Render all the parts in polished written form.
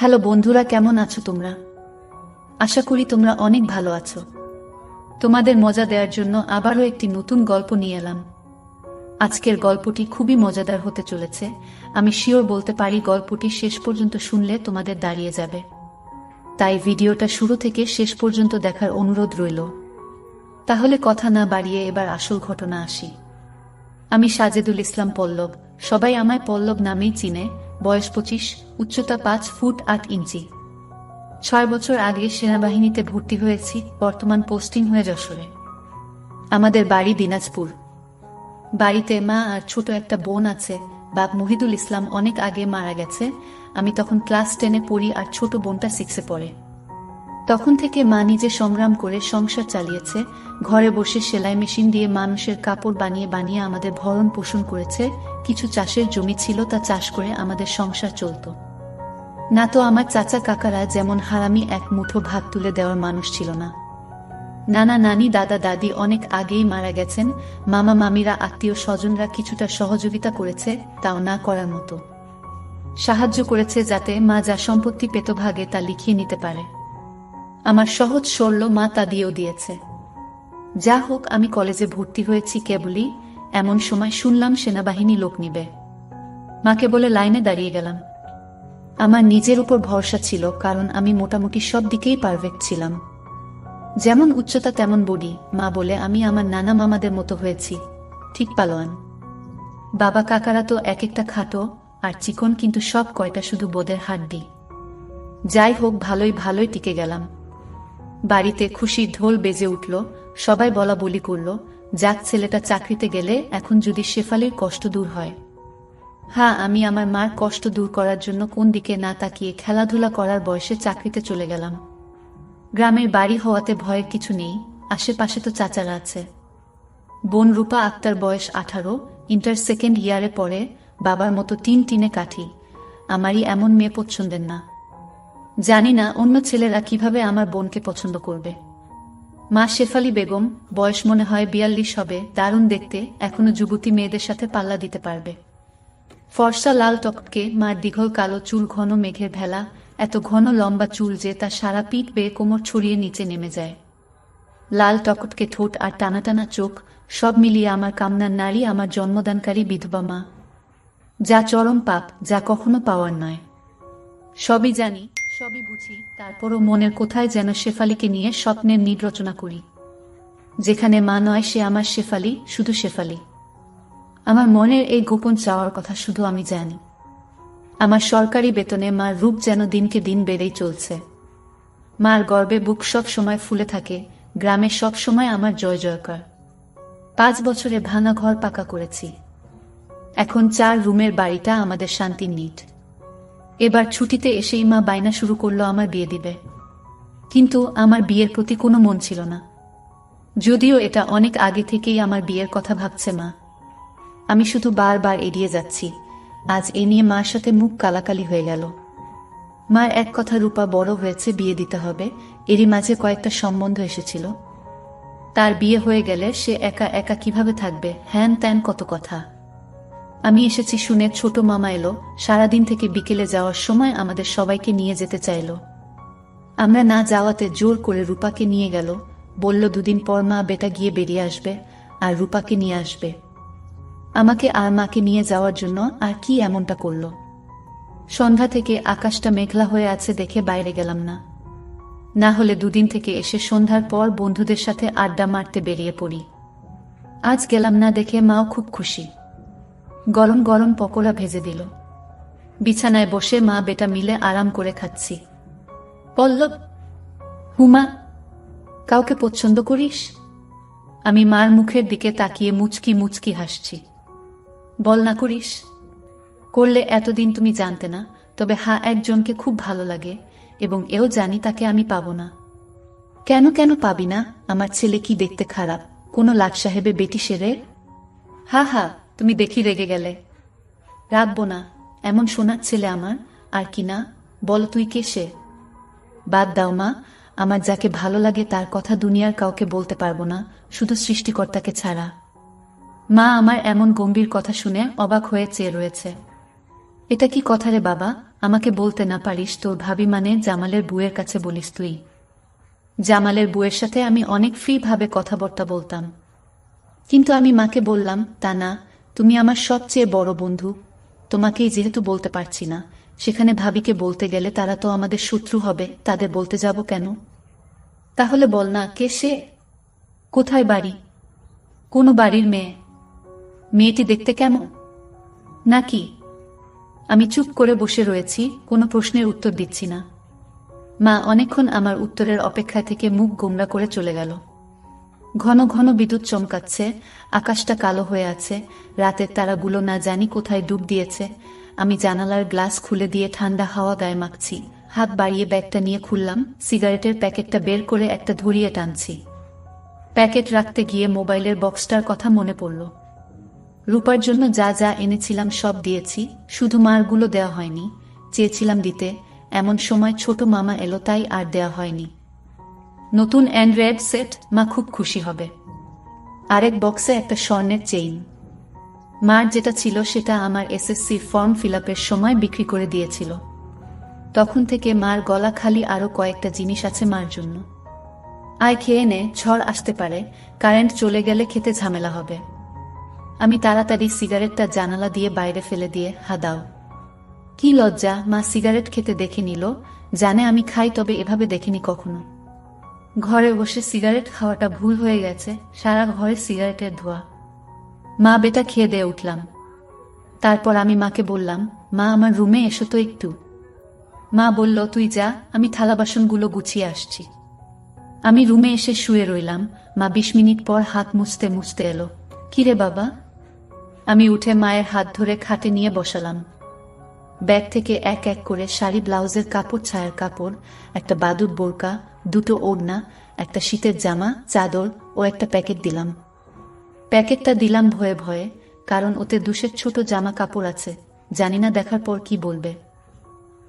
Hello বন্ধুরা, কেমন আছো তোমরা? আশা করি তোমরা অনেক ভালো আছো। তোমাদের মজা দেওয়ার জন্য আবারও একটি নতুন গল্প নিয়ে এলাম। আজকের গল্পটি খুবই মজাদার হতে চলেছে। আমি শিওর বলতে পারি গল্পটি শেষ পর্যন্ত শুনলে তোমাদের দাঁড়িয়ে যাবে। তাই ভিডিওটা শুরু থেকে শেষ পর্যন্ত দেখার অনুরোধ রইল। তাহলে কথা না বাড়িয়ে এবার আসল ঘটনা আসি। আমি সাজেদুল ইসলাম পল্লব, সবাই আমায় পল্লব নামেই চিনে। বয়স 25, উচ্চতা 5 ফুট 8 ইঞ্চি। 6 বছর আগে সেনাবাহিনীতে ভর্তি হয়েছি, বর্তমান পোস্টিং হয়ে যশোরে। আমাদের বাড়ি দিনাজপুর। বাড়িতে মা আর ছোট একটা বোন আছে। বাপ মহিদুল ইসলাম অনেক আগে মারা গেছে। আমি তখন ক্লাস 10-এ পড়ি আর ছোট বোনটা 6-এ পড়ে। তখন থেকে মা নিজে সংগ্রাম করে সংসার চালিয়েছে। ঘরে বসে সেলাই মেশিন দিয়ে মানুষের কাপড় বানিয়ে বানিয়ে আমাদের ভরণ পোষণ করেছে। কিছু চাষের জমি ছিল, তা চাষ করে আমাদের সংসার চলত। না তো আমার চাচা কাকারা যেমন হারামি এক মুঠো ভাত তুলে দেওয়ার মানুষ ছিল না। নানা নানি দাদা দাদি অনেক আগেই মারা গেছেন। মামা মামিরা আত্মীয় স্বজনরা কিছুটা সহযোগিতা করেছে, তাও না করার মতো। সাহায্য করেছে যাতে মা যা সম্পত্তি পেত ভাগে তা লিখিয়ে নিতে পারে। আমার সহজ সরল মা তা দিয়েও দিয়েছে। যা হোক, আমি কলেজে ভর্তি হয়েছি কেবলই, এমন সময় শুনলাম সেনাবাহিনী লোক নিবে। মাকে বলে লাইনে দাঁড়িয়ে গেলাম। আমার নিজের উপর ভরসা ছিল, কারণ আমি মোটামুটি সব দিকেই পারফেক্ট ছিলাম। যেমন উচ্চতা তেমন বডি। মা বলে আমি আমার নানা মামাদের মতো হয়েছি, ঠিক পালোয়ান। বাবা কাকারা তো এক একটা খাটো আর চিকন, কিন্তু সব কয়টা শুধু বোদের হাড্ডি। যাই হোক, ভালোই ভালোই টিকে গেলাম। বাড়িতে খুশির ঢোল বেজে উঠল। সবাই বলা বলি করল, যাক ছেলেটা চাকরিতে গেলে এখন যদি শেফালির কষ্ট দূর হয়। হ্যাঁ, আমি আমার মার কষ্ট দূর করার জন্য কোন দিকে না তাকিয়ে খেলাধুলা করার বয়সে চাকরিতে চলে গেলাম। গ্রামের বাড়ি হওয়াতে ভয়ের কিছু নেই, আশেপাশে তো চাচারা আছে। বোন রূপা আক্তার, বয়স 18, ইন্টার সেকেন্ড ইয়ারে পড়ে। বাবার মতো টিনে কাঠি। আমারই এমন মেয়ে পছন্দের না। জানি না অন্য ছেলেরা কিভাবে আমার বোনকে পছন্দ করবে। মা শেফালি বেগম, বয়স মনে হয় 42 হবে, দারুণ দেখতে, এখনো যুবতী মেয়েদের সাথে পাল্লা দিতে পারবে। ফর্সা লাল টকটকে, মার দীঘল কালো চুল, ঘন মেঘের ভেলা, এত ঘন লম্বা চুল যে তা সারা পিঠ বেয়ে কোমর ছড়িয়ে নিচে নেমে যায়। লাল টকটকে ঠোঁট আর টানা টানা চোখ, সব মিলিয়ে আমার কামনার নারী, আমার জন্মদানকারী বিধবা মা। যা চরম পাপ, যা কখনো পাওয়ার নয়। সবই জানি, সবই বুঝি, তারপরও মনের কোথায় যেন শেফালিকে নিয়ে স্বপ্নের নীড় রচনা করি। যেখানে মা নয় সে আমার শেফালি, শুধু শেফালি। আমার মনের এই গোপন চাওয়ার কথা শুধু আমি জানি। আমার সরকারি বেতনে মার রূপ যেন দিনকে দিন বেড়েই চলছে। মার গর্বে বুক সব সময় ফুলে থাকে। গ্রামে সব সময় আমার জয় জয়কার। 5 বছরে ভাঙা ঘর পাকা করেছি। এখন 4 রুমের বাড়িটা আমাদের শান্তির নিট। এবার ছুটিতে এসেই মা বায়না শুরু করলো আমার বিয়ে দিবে। কিন্তু আমার বিয়ের প্রতি কোনো মন ছিল না, যদিও এটা অনেক আগে থেকেই আমার বিয়ের কথা ভাবছে মা। আমি শুধু বারবার এড়িয়ে যাচ্ছি। আজ এ নিয়ে মার সাথে মুখ কালাকালি হয়ে গেল। মার এক কথা, রূপা বড় হয়েছে, বিয়ে দিতে হবে। এরই মাঝে কয়েকটা সম্বন্ধ এসেছিল। তার বিয়ে হয়ে গেলে সে একা একা কিভাবে থাকবে, হ্যান ত্যান কত কথা। আমি এসেছি শুনে ছোট মামা এলো। সারাদিন থেকে বিকেলে যাওয়ার সময় আমাদের সবাইকে নিয়ে যেতে চাইল। আমরা না যাওয়াতে জোর করে রূপাকে নিয়ে গেল। বলল 2 দিন পর মা বেটা গিয়ে বেরিয়ে আসবে আর রূপাকে নিয়ে আসবে। আমাকে আর মাকে নিয়ে যাওয়ার জন্য আর কি এমনটা করল। সন্ধ্যা থেকে আকাশটা মেঘলা হয়ে আছে দেখে বাইরে গেলাম না। না হলে 2 দিন থেকে এসে সন্ধ্যার পর বন্ধুদের সাথে আড্ডা মারতে বেরিয়ে পড়ি। আজ গেলাম না দেখে মাও খুব খুশি। গরম গরম পকোড়া ভেজে দিল। বিছানায় বসে মা বেটা মিলে আরাম করে খাচ্ছি। পল্লব, হুমা, কাউকে পছন্দ করিস? আমি মার মুখের দিকে তাকিয়ে মুচকি মুচকি হাসছি। বল না করিস? করলে এতদিন তুমি জানতে না, তবে হ্যাঁ, একজনকে খুব ভালো লাগে এবং এও জানি তাকে আমি পাবো না। কেন কেন পাবি না? আমার ছেলে কি দেখতে খারাপ? কোনো লাট সাহেবে বেটি সেরে? হা হা, তুমি দেখি রেগে গেলে। রাখবো না, এমন সোনার ছেলে আমার। আর কি না, বল তুই কে সে? বাদ দাও মা, আমার যাকে ভালো লাগে তার কথা দুনিয়ার কাউকে বলতে পারবো না, শুধু সৃষ্টিকর্তাকে ছাড়া। মা আমার এমন গম্ভীর কথা শুনে অবাক হয়ে চেয়ে রয়েছে। এটা কি কথা রে বাবা? আমাকে বলতে না পারিস তোর ভাবি মানে জামালের বুয়ের কাছে বলিস তুই? জামালের বুয়ের সাথে আমি অনেক ফ্রি ভাবে কথাবার্তা বলতাম, কিন্তু আমি মাকে বললাম তা না, তুমি আমার সবচেয়ে বড় বন্ধু, তোমাকেই যেহেতু বলতে পারছি না, সেখানে ভাবিকে বলতে গেলে তারা তো আমাদের শত্রু হবে, তাদের বলতে যাব কেন? তাহলে বল না, কে সে? কোথায় বাড়ি? কোন বাড়ির মেয়ে? মেয়েটি দেখতে কেমন? নাকি? আমি চুপ করে বসে রয়েছি, কোনো প্রশ্নের উত্তর দিচ্ছি না। মা অনেকক্ষণ আমার উত্তরের অপেক্ষা থেকে মুখ গোমড়া করে চলে গেল। ঘন ঘন বিদ্যুৎ চমকাচ্ছে, আকাশটা কালো হয়ে আছে, রাতের তারাগুলো না জানি কোথায় ডুব দিয়েছে। আমি জানালার গ্লাস খুলে দিয়ে ঠান্ডা হাওয়া গায়ে মাখছি, হাত বাড়িয়ে ব্যাগটা নিয়ে খুললাম, সিগারেটের প্যাকেটটা বের করে একটা ধরিয়ে টানছি। প্যাকেট রাখতে গিয়ে মোবাইলের বক্সটার কথা মনে পড়ল। রূপার জন্য যা যা এনেছিলাম সব দিয়েছি, শুধু মারগুলো দেওয়া হয়নি, চেয়েছিলাম দিতে, এমন সময় ছোট মামা এলো তাই আর দেওয়া হয়নি। নতুন অ্যান্ড্রয়েড সেট, মা খুব খুশি হবে। আরেক বক্সে একটা স্বর্ণের চেইন। মার যেটা ছিল সেটা আমার এসএসসি ফর্ম ফিলআপের সময় বিক্রি করে দিয়েছিল। তখন থেকে মার গলা খালি, আরো কয়েকটা জিনিস আছে মার জন্য। আয় খেয়ে নে, ঝড় আসতে পারে, কারেন্ট চলে গেলে খেতে ঝামেলা হবে। আমি তাড়াতাড়ি সিগারেটটা জানালা দিয়ে বাইরে ফেলে দিয়ে, হা দাও। কি লজ্জা, মা সিগারেট খেতে দেখে নিল, জানে আমি খাই তবে এভাবে দেখেনি কখনো। ঘরে বসে সিগারেট খাওয়াটা ভুল হয়ে গেছে, সারা ঘরে সিগারেটের ধোঁয়া। মা বেটা খেয়ে দিয়ে উঠলাম। তারপর আমি মাকে বললাম, মা আমার রুমে এসো তো একটু। মা বলল, তুই যা, আমি থালা বাসনগুলো গুছিয়ে আসছি। আমি রুমে এসে শুয়ে রইলাম। মা 20 মিনিট পর হাত মুছতে মুছতে এলো। কিরে বাবা? আমি উঠে মায়ের হাত ধরে খাটে নিয়ে বসালাম। ব্যাগ থেকে এক এক করে শাড়ি, ব্লাউজের কাপড়, ছায়ার কাপড়, একটা বাদুর বোরকা, দুটো ওড়না, একটা শীতের জামা, চাদর ও একটা প্যাকেট দিলাম। প্যাকেটটা দিলাম ভয়ে ভয়ে, কারণ ওতে দুশের ছোট জামা কাপড় আছে, জানি না দেখার পর কি বলবে।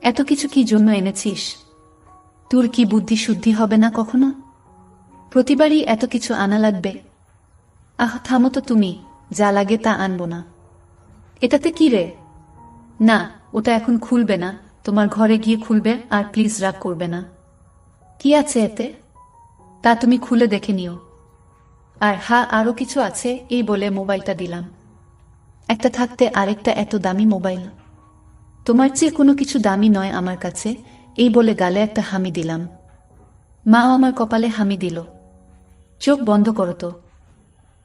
এত কিছু কি জন্য এনেছিস? তোর কি বুদ্ধি শুদ্ধি হবে না কখনো? প্রতিবারই এত কিছু আনা লাগবে? আহ থামো তো তুমি, যা লাগে তা আনবো না। এটাতে কি রে? না, ওটা এখন খুলবে না, তোমার ঘরে গিয়ে খুলবে, আর প্লিজ রাগ করবে না। কি আছে এতে? তা তুমি খুলে দেখে নিও। আর হ্যাঁ, আরো কিছু আছে, এই বলে মোবাইলটা দিলাম। একটা থাকতে আরেকটা এত দামি মোবাইল? তোমার চেয়ে কোনো কিছু দামি নয় আমার কাছে, এই বলে গালে একটা হামি দিলাম। মাও আমার কপালে হামি দিল। চোখ বন্ধ করো তো।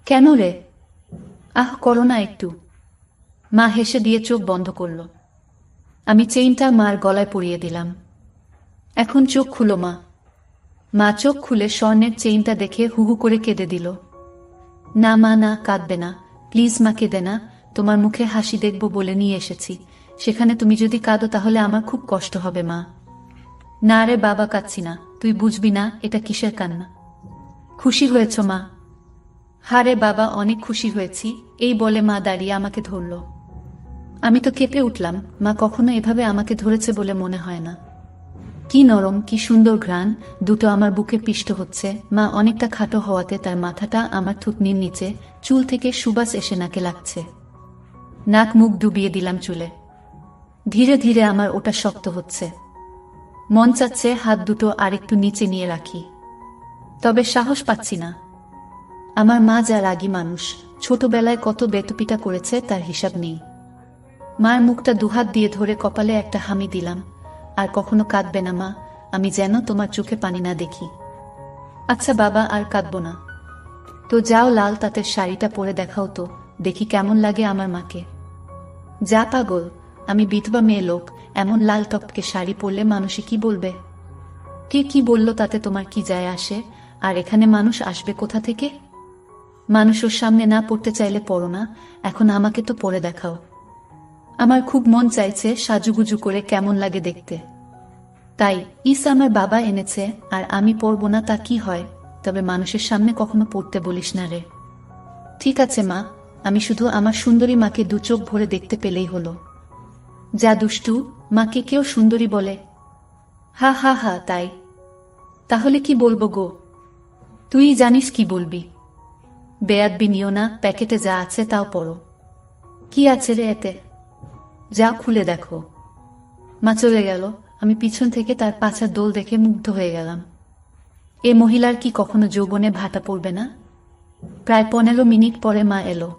কেন রে? আহ করো না একটু। মা হেসে দিয়ে চোখ বন্ধ করল। আমি চেইনটা মার গলায় পরিয়ে দিলাম। এখন চোখ খুলো মা। মা চোখ খুলে স্বর্ণের চেইনটা দেখে হুহু করে কেঁদে দিল। না মা, না, কাঁদবে না, প্লিজ মা, কেঁদে না, তোমার মুখে হাসি দেখব বলে নিয়ে এসেছি, সেখানে তুমি যদি কাঁদো তাহলে আমার খুব কষ্ট হবে মা। না রে বাবা, কাঁদছি না, তুই বুঝবি না এটা কিসের কান্না। খুশি হয়েছ মা? হারে বাবা, অনেক খুশি হয়েছি, এই বলে মা দাঁড়িয়ে আমাকে ধরল। আমি তো কেঁপে উঠলাম, মা কখনো এভাবে আমাকে ধরেছে বলে মনে হয় না। কি নরম, কি সুন্দর ঘ্রাণ, দুটো আমার বুকে পিষ্ট হচ্ছে। মা অনেকটা খাটো হওয়াতে তার মাথাটা আমার থুতনির নিচে, চুল থেকে সুবাস এসে নাকে লাগছে। নাক মুখ ডুবিয়ে দিলাম চুলে। ধীরে ধীরে আমার ওটা শক্ত হচ্ছে। মন চাচ্ছে হাত দুটো আরেকটু নিচে নিয়ে রাখি, তবে সাহস পাচ্ছি না। আমার মা যা রাগী মানুষ, ছোটবেলায় কত বেতপিটা করেছে তার হিসাব নেই। মার মুখটা দুহাত দিয়ে ধরে কপালে একটা হামি দিলাম। আর কখনো কাঁদবে না মা, আমি যেন তোমার চোখে পানি না দেখি। আচ্ছা বাবা, আর কাঁদবো না। তো যাও, লাল তাঁতের শাড়িটা পরে দেখাও তো, দেখি কেমন লাগে আমার মাকে। যা পাগল, আমি বিধবা মেয়ে লোক, এমন লাল টপকে শাড়ি পরলে মানুষে কি বলবে? কে কি বলল তাতে তোমার কি যায় আসে? আর এখানে মানুষ আসবে কোথা থেকে? মানুষের সামনে না পড়তে চাইলে পড়ো না, এখন আমাকে তো পরে দেখাও। আমার খুব মন চাইছে সাজুগুজু করে কেমন লাগে দেখতে। তাই ইসা আমার বাবা এনেছে, আর আমি পরবো না তা কি হয়? তবে মানুষের সামনে কখনো পড়তে বলিস না রে। ঠিক আছে মা, আমি শুধু আমার সুন্দরী মাকে দু চোখ ভরে দেখতে পেলেই হলো। যা দুষ্টু, মাকে কেউ সুন্দরী বলে? হা হা হা, তাই? তাহলে কি বলবো গো? তুই জানিস কি বলবি। বেয়াদবি নিও না, প্যাকেটে যা আছে তাও পড়ো। কি আছে রে এতে? যা খুলে দেখো। মা চলে গেল। আমি পিছন থেকে তার পাছার দোল দেখে মুগ্ধ হয়ে গেলাম। এ মহিলার কি কখনো যৌবনে ভাটা পড়বে না? প্রায় 15 মিনিট পরে মা এলো।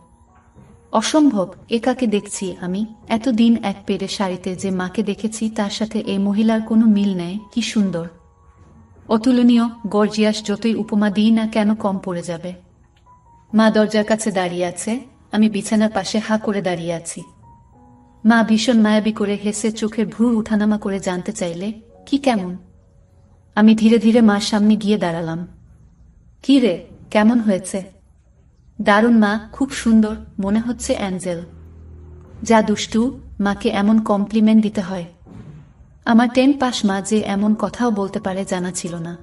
অসম্ভব, এ কাকে দেখছি আমি? এতদিন এক পেরে শাড়িতে যে মাকে দেখেছি তার সাথে এই মহিলার কোনো মিল নেই। কি সুন্দর, অতুলনীয়, গর্জিয়াস, যতই উপমা দিই না কেন কম পড়ে যাবে। মা দরজার কাছে দাঁড়িয়ে আছে, আমি বিছানার পাশে হা করে দাঁড়িয়ে আছি। মা ভীষণ মায়াবী করে হেসে চোখের ভ্রু উঠানামা করে জানতে চাইলে, কি কেমন? আমি ধীরে ধীরে মার সামনে গিয়ে দাঁড়ালাম। কি রে, কেমন হয়েছে? দারুণ মা, খুব সুন্দর, মনে হচ্ছে অ্যাঞ্জেল। যা দুষ্টু, মাকে এমন কমপ্লিমেন্ট দিতে হয়? আমার 10 পাস মা যে এমন কথাও বলতে পারে জানা ছিল না।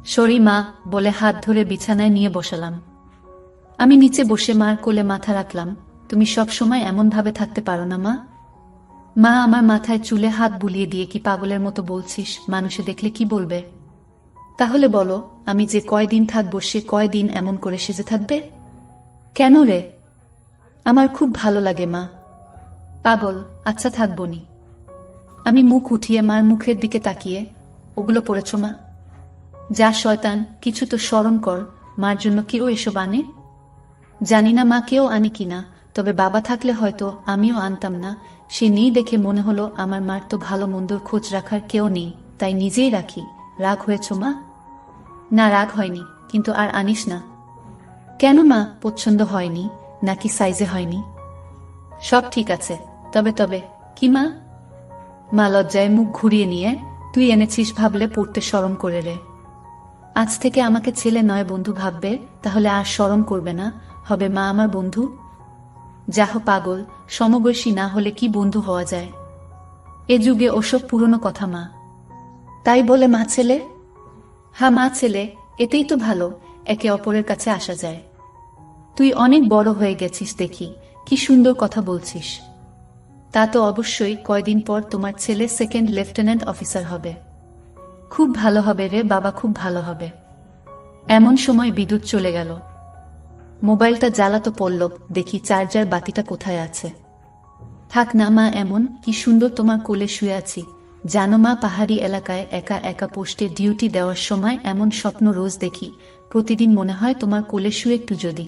সরি মা, বলে হাত ধরে বিছানায় নিয়ে বসালাম। আমি নিচে বসে মার কোলে মাথা রাখলাম। তুমি সব সময় এমন ভাবে থাকতে পারো না মা? মা আমার মাথায় চুলে হাত বুলিয়ে দিয়ে, কি পাগলের মতো বলছিস? মানুষে দেখলে কি বলবে? তাহলে বলো, আমি যে কয়দিন থাকবো সে কয়দিন এমন করে সেজে থাকবে? কেন রে? আমার খুব ভালো লাগে মা। পাগল, আচ্ছা থাকবনি। আমি মুখ উঠিয়ে মার মুখের দিকে তাকিয়ে, ওগুলো পড়েছ মা? যা শয়তান, কিছু তো শরম কর। মার জন্য কেউ এসব আনে? জানি না মা কেউ আনে কিনা, তবে বাবা থাকলে হয়তো আমিও আনতাম না। সে নেই দেখে মনে হলো আমার মার তো ভালো মন্দর খোঁজ রাখার কেউ নেই, তাই নিজেই রাখি। রাগ হয়েছ মা? না, রাগ হয়নি, কিন্তু আর আনিস না। কেন মা, পছন্দ হয়নি নাকি সাইজে হয়নি? সব ঠিক আছে, তবে তবে কি মা? মা লজ্জায় মুখ ঘুরিয়ে নিয়ে, তুই এনেছিস ভাবলে পড়তে শরম করে রে। আজ থেকে আমাকে ছেলে নয় বন্ধু ভাববে, তাহলে আর শরম করবে না, হবে মা আমার বন্ধু। যাহ পাগল, সমবয়সী না হলে কি বন্ধু হওয়া যায়? এ যুগে ওসব পুরনো কথা মা। তাই বলে মা ছেলে? হ্যাঁ মা ছেলে, এতেই তো ভালো, একে অপরের কাছে আসা যায়। তুই অনেক বড় হয়ে গেছিস দেখি, কি সুন্দর কথা বলছিস। তা তো অবশ্যই, কয়দিন পর তোমার ছেলে 2nd লেফটেন্যান্ট অফিসার হবে। খুব ভালো হবে রে বাবা, খুব ভালো হবে। এমন সময় বিদ্যুৎ চলে গেল। মোবাইলটা জ্বালাতো পল্লব, দেখি চার্জার বাতিটা কোথায় আছে। থাক না মা এমন, কি সুন্দর তোমার কোলে শুয়ে আছি। জানো মা, পাহাড়ি এলাকায় একা একা পোস্টে ডিউটি দেওয়ার সময় এমন স্বপ্ন রোজ দেখি। প্রতিদিন মনে হয় তোমার কোলে শুয়ে একটু যদি।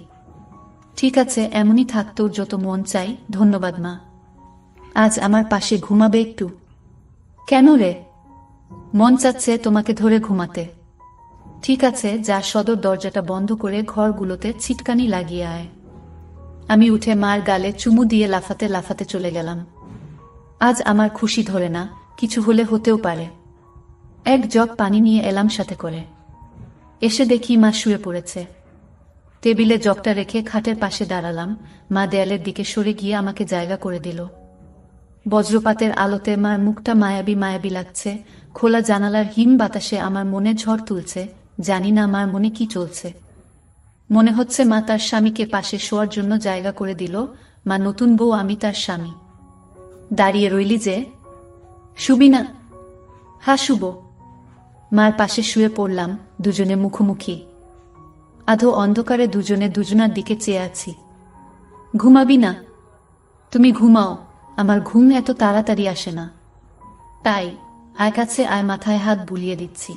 ঠিক আছে, এমনই থাক, তোর যত মন চাই। ধন্যবাদ মা। আজ আমার পাশে ঘুমাবে একটু? কেন রে? মন চাচ্ছে তোমাকে ধরে ঘুমাতে। ঠিক আছে, যা সদর দরজাটা বন্ধ করে ঘরগুলোতে ছিটকানি লাগিয়ে আয়। আমি উঠে মার গালে চুমু দিয়ে লাফাতে লাফাতে চলে গেলাম। আজ আমার খুশি ধরে না, কিছু হলে হতেও পারে। এক জগ পানি নিয়ে এলাম সাথে করে। এসে দেখি মা শুয়ে পড়েছে। টেবিলে জগটা রেখে খাটের পাশে দাঁড়ালাম। মা দেয়ালের দিকে সরে গিয়ে আমাকে জায়গা করে দিল। বজ্রপাতের আলোতে মার মুখটা মায়াবী মায়াবী লাগছে। খোলা জানালার হিম বাতাসে আমার মনে ঝড় তুলছে। জানি না আমার মনে কি চলছে। মনে হচ্ছে মা তার স্বামীকে পাশে শোয়ার জন্য জায়গা করে দিল। মা নতুন বউ, আমি তার স্বামী। দাঁড়িয়ে রইলি যে, শুবি না? হ্যাঁ শুব। মার পাশে শুয়ে পড়লাম, দুজনে মুখোমুখি। আধো অন্ধকারে দুজনে দুজনার দিকে চেয়ে আছি। ঘুমাবি না? তুমি ঘুমাও, আমার ঘুম এত তাড়াতাড়ি আসে না। তাই আয় কাছে আয়, মাথায় হাত বুলিয়ে দিচ্ছি।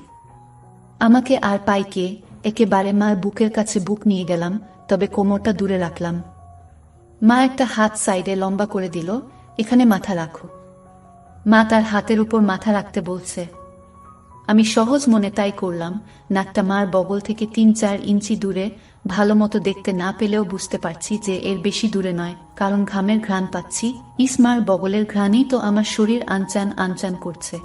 আমাকে আর পাই কে? একেবারে মার বুকের কাছে বুক নিয়ে গেলাম, তবে কোমরটা দূরে রাখলাম। মা একটা হাত সাইডে লম্বা করে দিল, এখানে মাথা রাখো। মা তার হাতের উপর মাথা রাখতে বলছে। আমি সহজ মনে তাই করলাম। নাকটা মার বগল থেকে 3-4 ইঞ্চি দূরে। ভালো মতো দেখতে না পেলেও বুঝতে পারছি যে এর বেশি দূরে নয়, কারণ ঘামের ঘ্রাণ পাচ্ছি। মার বগলের ঘ্রাণই তো আমার শরীর আনচান আনচান করছে।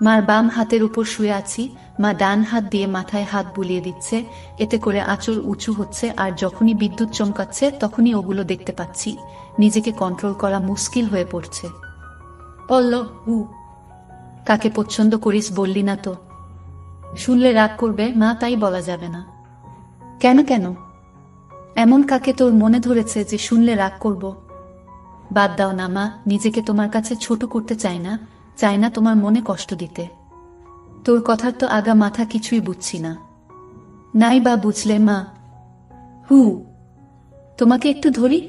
মার বাম হাতের উপর শুয়ে আছি, মা ডান হাত দিয়ে মাথায় হাত বুলিয়ে দিচ্ছে। এতে করে আঁচল উঁচু হচ্ছে, আর যখনই বিদ্যুৎ চমকাচ্ছে তখনই ওগুলো দেখতে পাচ্ছি। নিজেকে কন্ট্রোল করা মুশকিল হয়ে পড়ছে। কাকে পছন্দ করিস বললি না তো? শুনলে রাগ করবে মা, তাই বলা যাবে না। কেন কেন? এমন কাকে তোর মনে ধরেছে যে শুনলে রাগ করব? বাদ দাও না মা, নিজেকে তোমার কাছে ছোট করতে চাই না, চাই না তোমার মনে কষ্ট দিতে। তোর কথার তো আগা মাথা কিছুই বুঝছি না। নাই বা বুঝলে মা? তোমাকে একটু ধরি?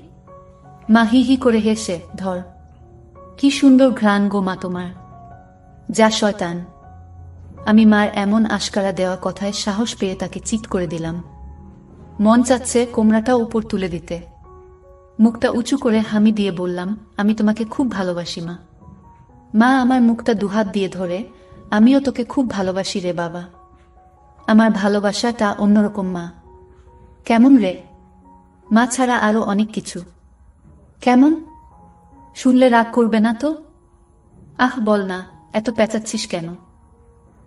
মা হি হি করে হেসে, ধর। কি সুন্দর ঘ্রাণ গো মা তোমার। যা শয়তান। আমি মার এমন আশকারা দেওয়া কথায় সাহস পেয়ে তাকে চিৎ করে দিলাম। মন চাচ্ছে কোমরাটা উপর তুলে দিতে। মুখটা উঁচু করে হামি দিয়ে বললাম, আমি তোমাকে খুব ভালোবাসি মা। মা আমার মুখটা দুহাত দিয়ে ধরে, আমিও তোকে খুব ভালোবাসি রে বাবা। আমার ভালোবাসাটা অন্যরকম মা। কেমন রে? মা ছাড়া আরো অনেক কিছু। কেমন? শুনলে রাগ করবে না তো? আহ বল না, এত পেঁচাচ্ছিস কেন?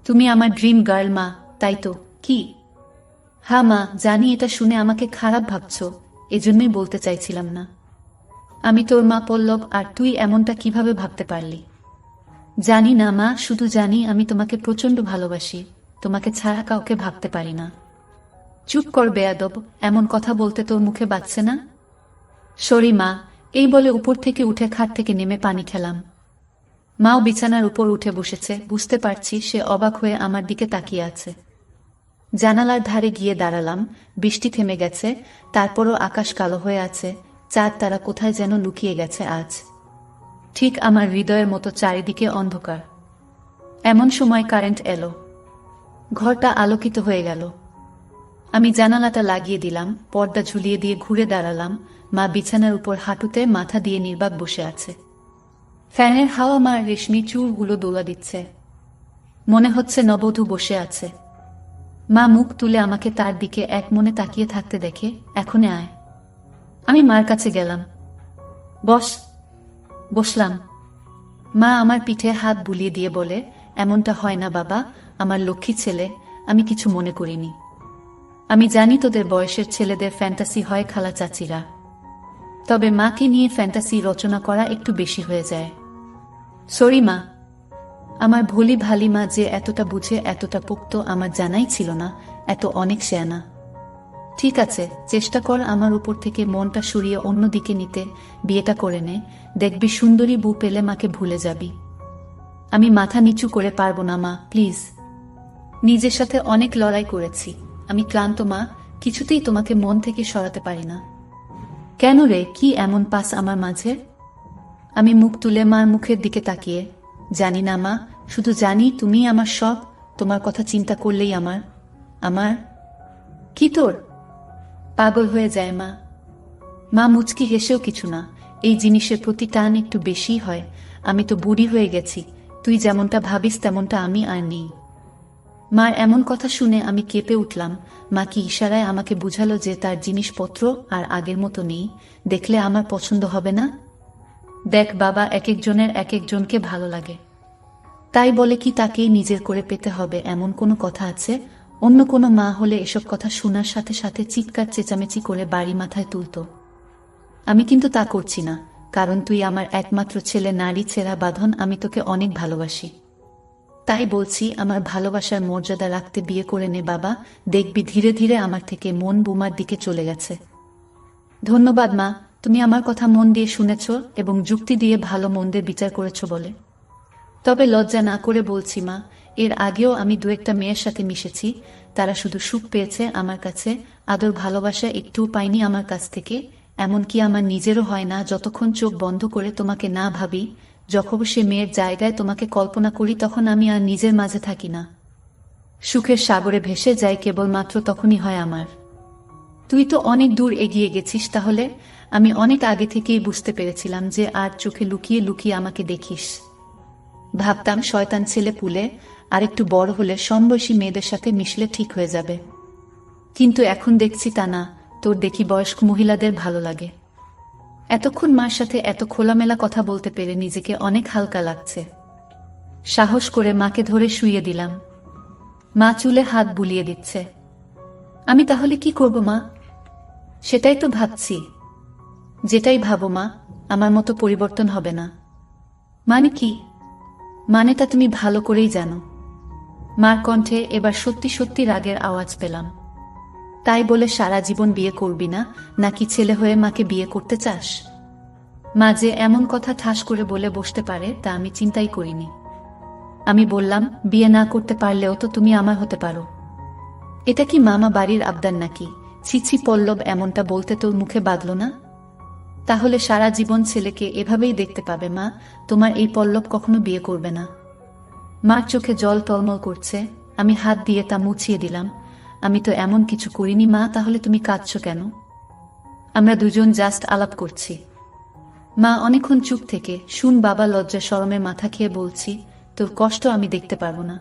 তুমি আমার ড্রিম গার্ল মা, তাই তো? কি? হ্যাঁ মা, জানি এটা শুনে আমাকে খারাপ ভাবছো, এজন্যই বলতে চাইছিলাম না। আমি তোর মা পল্লব, আর তুই এমনটা কিভাবে ভাবতে পারলি? জানি না মা, শুধু জানি আমি তোমাকে প্রচন্ড ভালোবাসি, তোমাকে ছাড়া কাউকে ভাবতে পারি না। চুপ কর বেয়াদব, এমন কথা বলতে তোর মুখে বাজছে না? সরি মা, এই বলে উপর থেকে উঠে খাট থেকে নেমে পানি খেলাম। মাও বিছানার উপর উঠে বসেছে, বুঝতে পারছি সে অবাক হয়ে আমার দিকে তাকিয়ে আছে। জানালার ধারে গিয়ে দাঁড়ালাম, বৃষ্টি থেমে গেছে, তারপরও আকাশ কালো হয়ে আছে, চাঁদ তারা কোথায় যেন লুকিয়ে গেছে আজ। ঠিক আমার হৃদয়ের মতো চারিদিকে অন্ধকার। এমন সময় কারেন্ট এলো, ঘরটা আলোকিত হয়ে গেল। আমি জানালাটা লাগিয়ে দিলাম, পর্দা ঝুলিয়ে দিয়ে ঘুরে দাঁড়ালাম। মা বিছানার উপর হাঁটুতে মাথা দিয়ে নির্বাক বসে আছে। ফ্যানের হাওয়া মার রেশমি চুলগুলো দোলা দিচ্ছে। মনে হচ্ছে নববধূ বসে আছে। মা মুখ তুলে আমাকে তার দিকে এক মনে তাকিয়ে থাকতে দেখে, এখনে আয়। আমি মার কাছে গেলাম। বস। বসলাম। মা আমার পিঠে হাত বুলিয়ে দিয়ে বলে, এমনটা হয় না বাবা, আমার লক্ষ্মী ছেলে, আমি কিছু মনে করিনি। আমি জানি তোদের বয়সের ছেলেদের ফ্যান্টাসি হয় খালা চাচিরা, তবে মাকে নিয়ে ফ্যান্টাসি রচনা করা একটু বেশি হয়ে যায়। সরি মা। আমার ভোলি ভালি মা যে এতটা বুঝে, এতটা পোক্ত আমার জানাই ছিল না, এত অনেক শেয়ানা। ঠিক আছে, চেষ্টা কর আমার উপর থেকে মনটা সরিয়ে অন্যদিকে নিতে, বিয়েটা করে নে, দেখবি সুন্দরী বউ পেলে মাকে ভুলে যাবি। আমি মাথা নিচু করে পারবো না মা, প্লিজ। নিজের সাথে অনেক লড়াই করেছি, আমি ক্লান্ত মা, কিছুতেই তোমাকে মন থেকে সরাতে পারি না। কেন রে, কি এমন পাস আমার মাঝে? আমি মুখ তুলে মার মুখের দিকে তাকিয়ে, জানি না মা, শুধু জানি তুমি আমার সব, তোমার কথা চিন্তা করলেই আমার কি তোর? পাগল হয়ে যায় মা। মা মুচকি হেসেও কিছু না, এই জিনিসের প্রতি টান একটু বেশিই হয়। আমি তো বুড়ি হয়ে গেছি, তুই যেমনটা ভাবিস তেমনটা আমি আর নেই। মার এমন কথা শুনে আমি কেঁপে উঠলাম। মা কি ইশারায় আমাকে বুঝালো যে তার জিনিসপত্র আর আগের মতো নেই, দেখলে আমার পছন্দ হবে না? দেখ বাবা, এক একজনের এক একজনকে ভালো লাগে, তাই বলে কি তাকেই নিজের করে পেতে হবে এমন কোনো কথা আছে? অন্য কোনো মা হলে এসব কথা শোনার সাথে সাথে চিৎকার চেঁচামেচি করে বাড়ি মাথায় তুলত। আমি কিন্তু তা করছি না, কারণ তুই আমার একমাত্র ছেলে, নারী ছেঁড়া বাঁধন, আমি তোকে অনেক ভালোবাসি। তাই বলছি, আমার ভালোবাসার মর্যাদা রাখতে বিয়ে করে নে বাবা, দেখবি ধীরে ধীরে আমার থেকে মন বোমার দিকে চলে গেছে। ধন্যবাদ মা, তুমি আমার কথা মন দিয়ে শুনেছ এবং যুক্তি দিয়ে ভালো মন্দের বিচার করেছ বলে। তবে লজ্জা না করে বলছি মা, এর আগেও আমি দু একটা মেয়ের সাথে মিশেছি, তারা শুধু সুখ পেয়েছে আমার কাছে, আদর ভালোবাসা একটুও পাইনি আমার কাছ থেকে। এমনকি আমার নিজেরও হয় না যতক্ষণ চোখ বন্ধ করে তোমাকে না ভাবি, যখন সে মেয়ের জায়গায় তোমাকে কল্পনা করি, তখন আমি আর নিজের মাঝে থাকি না। সুখের সাগরে ভেসে যাই কেবলমাত্র তখনই হয় আমার। তুই তো অনেক দূর এগিয়ে গেছিস তাহলে। আমি অনেক আগে থেকেই বুঝতে পেরেছিলাম যে আর চোখে লুকিয়ে লুকিয়ে আমাকে দেখিস। ভাবতাম শয়তান ছেলে পুলে, আর একটু বড় হলে সমবয়সী মেয়েদের সাথে মিশলে ঠিক হয়ে যাবে, কিন্তু এখন দেখছি তা না, তোর দেখি বয়স্ক মহিলাদের ভালো লাগে। এতক্ষণ মার সাথে এত খোলামেলা কথা বলতে পেরে নিজেকে অনেক হালকা লাগছে। সাহস করে মাকে ধরে শুইয়ে দিলাম। মা চুলে হাত বুলিয়ে দিচ্ছে। আমি তাহলে কি করব মা? সেটাই তো ভাবছি। যেটাই ভাবো মা, আমার মতো পরিবর্তন হবে না। মানে কি? মানেটা তুমি ভালো করেই জানো। মার কণ্ঠে এবার সত্যি সত্যি রাগের আওয়াজ পেলাম। তাই বলে সারা জীবন বিয়ে করবি না, নাকি ছেলে হয়ে মাকে বিয়ে করতে চাস? মা যে এমন কথা ঠাস করে বলে বসতে পারে তা আমি চিন্তাই করিনি। আমি বললাম, বিয়ে না করতে পারলেও তো তুমি আমার হতে পারো। এটা কি মামা বাড়ির আবদার নাকি? ছি ছি পল্লব, এমনটা বলতে তোর মুখে বাঁধল না? তাহলে সারা জীবন ছেলেকে এভাবেই দেখতে পাবে মা। তোমার এই পল্লব কখনো বিয়ে করবে না। মার চোখে জল টলমল করছে। আমি হাত দিয়ে তা মুছিয়ে দিলাম। আমি তো এমন কিছু করিনি মা, তাহলে তুমি কাঁদছো কেন? আমরা দুজন জাস্ট আলাপ করছি। মা অনেকক্ষণ চুপ থেকে শুন বাবা লজ্জা শরমে মাথা খেয়ে বলছি, তোর কষ্ট আমি দেখতে পারবো না।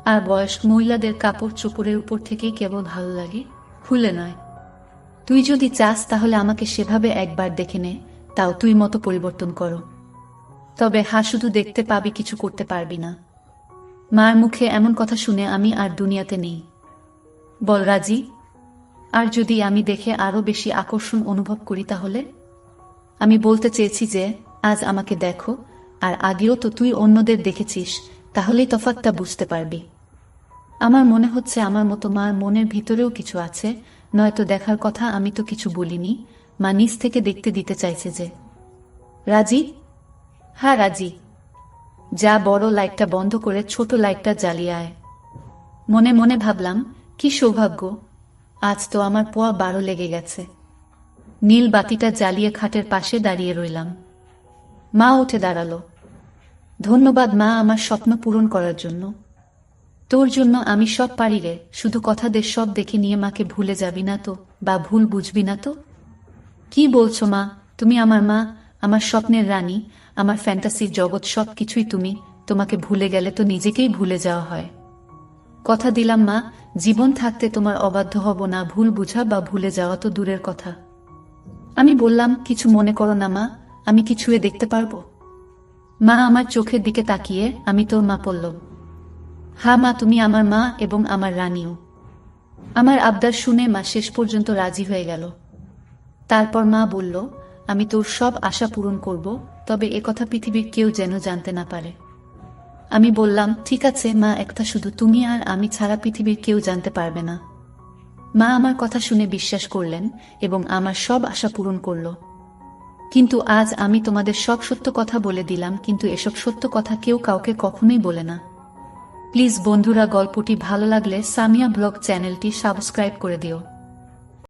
আর বয়স্ক মহিলাদের কাপড় চোপড়ের উপর থেকেই কেবল ভালো লাগে, খুলে নয়। তুই যদি চাস তাহলে আমাকে সেভাবে একবার দেখে নে, তাও তুই মতো পরিবর্তন করো। তবে শুধু দেখতে পাবি, কিছু করতে পারবি না। মার মুখে এমন কথা শুনে আমি আর দুনিয়াতে নেই। বল রাজি? আর যদি আমি দেখে আরো বেশি আকর্ষণ অনুভব করি তাহলে? আমি বলতে চেয়েছি যে আজ আমাকে দেখো, আর আগেও তো তুই অন্যদের দেখেছিস, তাহলেই তফাৎটা বুঝতে পারবি। আমার মনে হচ্ছে আমার মতো মার মনের ভিতরেও কিছু আছে, নয়তো দেখার কথা আমি তো কিছু বলিনি। মা নিজ থেকে দেখতে দিতে চাইছে যে। রাজি? হ্যাঁ রাজি। যা, বড় লাইটটা বন্ধ করে ছোট লাইটটা জ্বালিয়ে আয়। মনে মনে ভাবলাম, কি সৌভাগ্য, আজ তো আমার পোয়া 12 লেগে গেছে। নীল বাতিটা জ্বালিয়ে খাটের পাশে দাঁড়িয়ে রইলাম। মা উঠে দাঁড়ালো। ধন্যবাদ মা, আমার স্বপ্ন পূরণ করার জন্য। তোর জন্য আমি সব পারি রে, শুধু কথা দে সব দেখে নিয়ে মাকে ভুলে যাবি না তো, বা ভুল বুঝবি না তো। কি বলছো মা? তুমি আমার মা, আমার স্বপ্নের রানী, আমার ফ্যান্টাসির জগৎ, সব কিছুই তুমি। তোমাকে ভুলে গেলে তো নিজেকেই ভুলে যাওয়া হয়। কথা দিলাম মা, জীবন থাকতে তোমার অবাধ্য হব না। ভুল বুঝা বা ভুলে যাওয়া তো দূরের কথা। আমি বললাম, কিছু মনে করো না মা, আমি কি ছুঁয়ে দেখতে পারবো? মা আমার চোখের দিকে তাকিয়ে, আমি তোর মা পল্লব। হ্যাঁ মা, তুমি আমার মা এবং আমার রানীও। আমার আবদার শুনে মা শেষ পর্যন্ত রাজি হয়ে গেল। তারপর মা বলল, আমি তোর সব আশা পূরণ করব, তবে একথা পৃথিবীর কেউ যেন জানতে না পারে। আমি বললাম, ঠিক আছে মা, একটা শুধু তুমি আর আমি ছাড়া পৃথিবীর কেউ জানতে পারবে না। মা আমার কথা শুনে বিশ্বাস করলেন এবং আমার সব আশা পূরণ করল। কিন্তু আজ আমি তোমাদের সব সত্য কথা বলে দিলাম, কিন্তু এসব সত্য কথা কেউ কাউকে কখনোই বলে না। প্লিজ বন্ধুরা, গল্পটি ভালো লাগলে সামিয়া ব্লগ চ্যানেলটি সাবস্ক্রাইব করে দিও।